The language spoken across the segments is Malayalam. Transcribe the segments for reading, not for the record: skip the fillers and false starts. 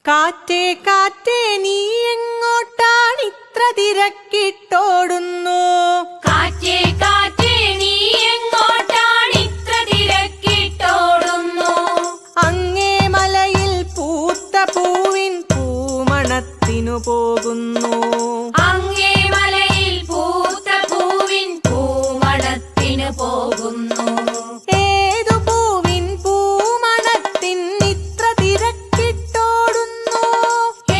കാറ്റേ കാറ്റേ നീ എങ്ങോട്ടാണിത്ര തിരക്കിട്ടോടുന്നു? കാറ്റേ കാറ്റേ നീ എങ്ങോട്ടാണിത്ര തിരക്കിട്ടോടുന്നു? അങ്ങേ മലയിൽ പൂത്ത പൂവിൻ പൂമണത്തിനു പോകുന്നു. അങ്ങേ മലയിൽ പൂത്ത പൂവിൻ പൂമണത്തിനു പോകുന്നു. ഏതു പൂവിൻ പൂമണത്തിനിത്ര തിരക്കിട്ടോടുന്നു?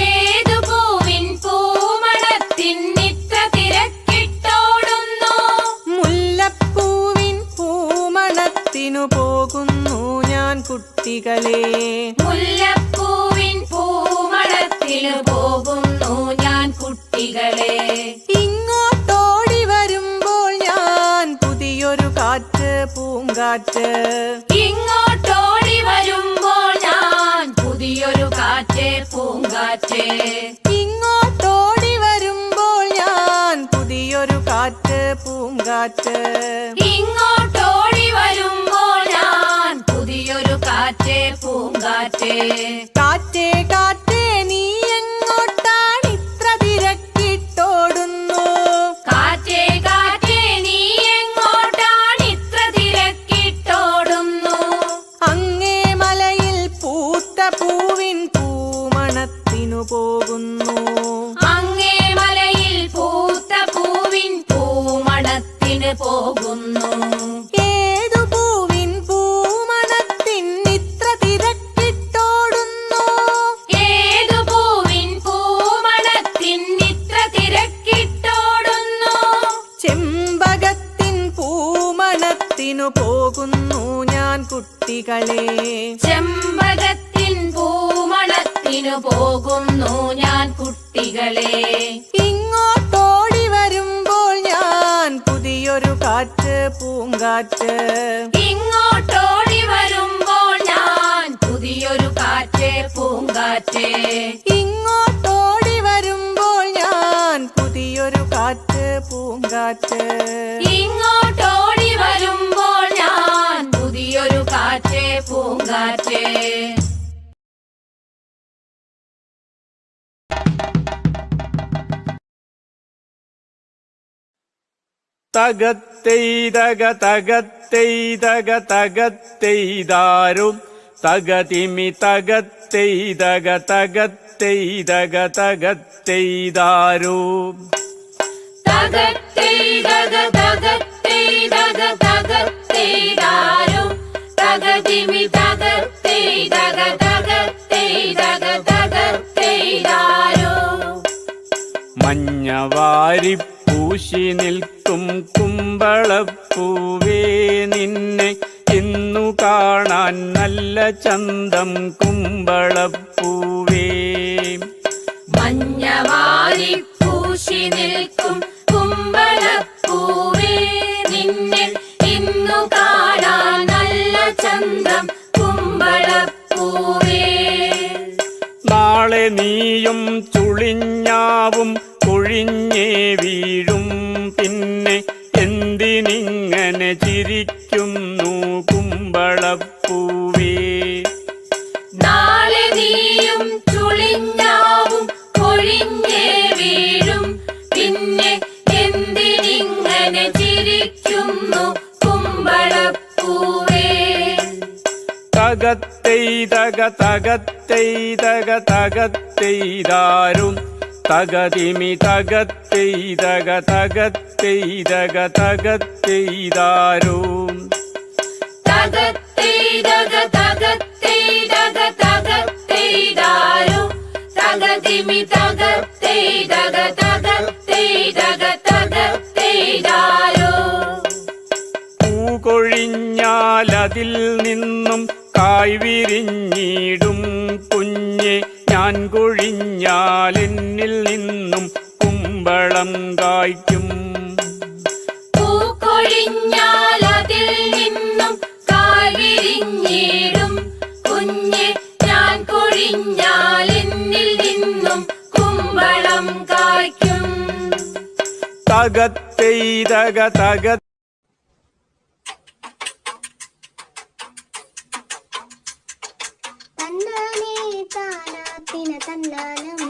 ഏതു പൂവിൻ പൂമണത്തിനിത്ര തിരക്കിട്ടോടുന്നു? മുല്ലപ്പൂവിൻ പൂമണത്തിനു പോകുന്നു ഞാൻ കുട്ടികളെ. മുല്ലപ്പൂവിൻ പൂമണത്തിനു പോകുന്നു ഞാൻ കുട്ടികളെ. ഇങ്ങോട്ടോടി വരുമ്പോൾ ഞാൻ പുതിയൊരു കാറ്റ് പൂങ്കാറ്റ്. ഇങ്ങോട്ടോടി വരുമ്പോൾ ഞാൻ പുതിയൊരു കാറ്റ് പൂങ്കാറ്റ്. ഇങ്ങോട്ടോടി വരുമ്പോൾ ഞാൻ പുതിയൊരു കാറ്റ് പൂങ്കാറ്റ്. ഇങ്ങോട്ടോടി വരുമ്പോൾ ഞാൻ പുതിയൊരു കാറ്റ് പൂങ്കാറ്റ്. കാറ്റേ കാറ്റേ നീ എങ്ങോട്ടാണിത്ര തിരക്കിട്ടോടുന്നു? കാറ്റേ കാറ്റേ നീ എങ്ങോട്ടാണിത്ര തിരക്കിട്ടോടുന്നു? അങ്ങേ മലയിൽ പൂത്ത പൂവിൻ പൂമണത്തിനു പോകുന്നു. അങ്ങേ മലയിൽ പൂത്ത പൂവിൻ പൂമണത്തിന് പോകുന്നു. ഏതു പൂവിൻ പൂമണത്തിനിത്ര തിരക്കിട്ടോടുന്നു? ഏതു പൂവിൻ പൂമണത്തിനിത്ര തിരക്കിട്ടോടുന്നു? ചെമ്പകത്തിൻ പൂമണത്തിനു പോകുന്നു ഞാൻ കുട്ടികളെ. ചെമ്പകത്തിൻ പൂമണത്തിനു പോകുന്നു ഞാൻ കുട്ടികളെ. ഇങ്ങോട്ടോടി വരുമ്പോൾ ഞാൻ പുതിയൊരു കാറ്റ് പൂങ്കാറ്റ്. ഇങ്ങോട്ടോടി വരുമ്പോൾ ഞാൻ പുതിയൊരു കാറ്റ് പൂങ്കാറ്റ്. ഇങ്ങോട്ടോടി വരുമ്പോൾ ഞാൻ പുതിയൊരു കാറ്റ് പൂങ്കാറ്റ്. ഇങ്ങോട്ടോടി വരുമ്പോൾ ഞാൻ പുതിയൊരു കാറ്റ് പൂങ്കാറ്റ്. തകത്തെയ്തക തകത്തെയ്തക തകത്തെയ്താരും തകതിമി തകത്തെയ്തക തകത്തെയ്തക തകത്തെയ്താരും. തകത്തെയ്തക തകത്തെയ്തക തകത്തെയ്താരും തകതിമി തകത്തെയ്തക തകത്തെയ്തക തകത്തെയ്താരും. മഞ്ഞവാരി പൂശി നിൽക്കും കുമ്പളപ്പൂവേ നിന്നെ ഇന്നു കാണാൻ നല്ല ചന്തം കുമ്പളപ്പൂവേ. മഞ്ഞവാരി പൂശി നിൽക്കും കുമ്പളപ്പൂവേ നിന്നെ ഇന്നു കാണാൻ നല്ല ചന്തം കുമ്പളപ്പൂവേ. നാളെ നീയും ചുളിഞ്ഞാവും കൊഴിഞ്ഞേ വീഴും പിന്നെ എന്തിനിങ്ങനെ ചിരിക്കുന്നു കുമ്പളപ്പൂവേ. നാളെ നീയും ചുളിഞ്ഞാവും കൊഴിഞ്ഞേ വീഴും പിന്നെ എന്തിനിങ്ങനെ ചിരിക്കുന്നു കുമ്പളപ്പൂവേ. തകത്തെയ്തക തകത്തെയ്തക തകത്തെയ്താരും തകതിമി തകത്തെയ്തക തകത്തെയ്തക തകത്തെയ്താരും. തകത്തെയ്തക തകത്തെയ്തക തകത്തെയ്താരും തകതിമി തകത്തെയ്തക തകത്തെയ്തക തകത്തെയ്താരും. പൂകൊഴിഞ്ഞാലതിൽ നിന്നും കായ് വിരിഞ്ഞിടും കുഞ്ഞെ ഞാൻ കൊഴിഞ്ഞാൽ എന്നിൽ നിന്നും കുമ്പളം കായ്ക്കും. പൂക്കൊഴിഞ്ഞാൽ അതിൽ നിന്നും കായ് വിരിഞ്ഞിടും കുഞ്ഞെ ഞാൻ കൊഴിഞ്ഞാൽ എന്നിൽ നിന്നും കുമ്പളം കായ്ക്കും. തകത്തെയ്തക തക തന്നാനേ താനാ തിന തന്നാനം